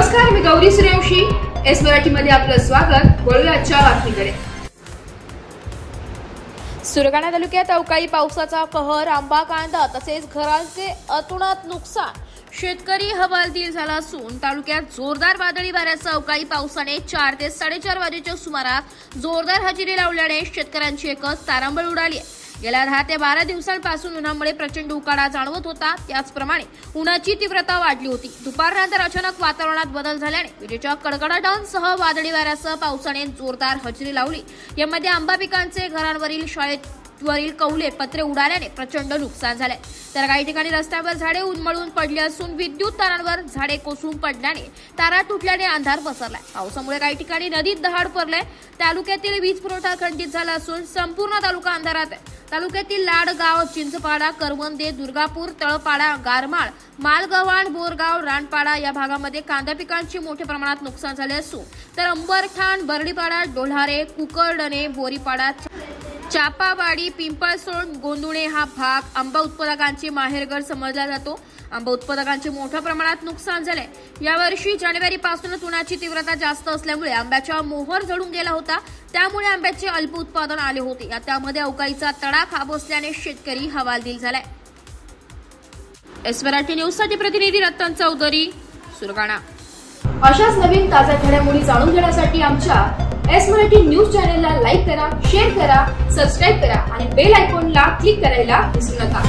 नमस्कार, मी गौरी सूर्यवंशी. एस मराठीमध्ये आपलं स्वागत. वळूया आजच्या बातमीकडे. सुरगाणा तालुक्यात अवकाळी पावसाचा कहर, आंबा कांदा तसेच घरांचे अतोनात नुकसान, शेतकरी हवालदिल झाला असून तालुक्यात जोरदार वादळी वाऱ्यासह अवकाळी पावसाने 4 ते 4:30 वाजेच्या सुमारास जोरदार हजेरी लावल्याने शेतकऱ्यांची एकच तारांबळ उडाली आहे. गेल्या 10 ते 12 दिवसांपासून उन्हामुळे प्रचंड उकाडा जाणवत होता. त्याचप्रमाणे उन्हाची तीव्रता वाढली होती. दुपारनंतर अचानक वातावरणात बदल झाल्याने विजेच्या कडकडाटांसह वादळी वाऱ्यासह पावसाने जोरदार हजेरी लावली. यामध्ये आंबा पिकांचे, घरांवरील, शाळेवरील कौले, पत्रे उडाल्याने प्रचंड नुकसान झाले. तर काही ठिकाणी रस्त्यावर झाडे उन्मळून पडली असून विद्युत तारांवर झाडे कोसळून पडल्याने तारा तुटल्याने अंधार पसरलाय. पावसामुळे काही ठिकाणी नदीत दहाड पडले. तालुक्यातील वीज पुरवठा खंडित झाला असून संपूर्ण तालुका अंधारात आहे. तालुक्यातील लाडगाव, चिंचपाडा, करवंदे, दुर्गापूर, तळपाडा, गारमाळ, मालगव्हाण, बोरगाव, रानपाडा या भागामध्ये कांदा पिकांचे मोठ्या प्रमाणात नुकसान झाले असून तर अंबरठाण, बर्डीपाडा, डोल्हारे, कुकरडणे, बोरीपाडा, चापावाडी, पिंपळसोंड, गोंदुणे हा भाग आंबा उत्पादकांचे माहेरघर समजला जातो. आंबा उत्पादकांचे मोठ्या प्रमाणात नुकसान झाले. यावर्षी जानेवारीपासूनच उन्हाची तीव्रता जास्त असल्यामुळे आंब्याचा मोहर झडून गेला होता. त्यामुळे आंब्याचे अल्प उत्पादन आले होते. त्यामध्ये अवकाळीचा तडाखा बसल्याने शेतकरी हवालदिल झालाय. एस मराठी न्यूजसाठी प्रतिनिधी रतन चौधरी, सुरगाणा. अशाच नवीन ताज्या घडामोडी जाणून घेण्यासाठी आमच्या एस मराठी न्यूज चॅनेलला लाईक करा, शेअर करा, सबस्क्राईब करा आणि बेल आयकॉनला क्लिक करायला विसरू नका.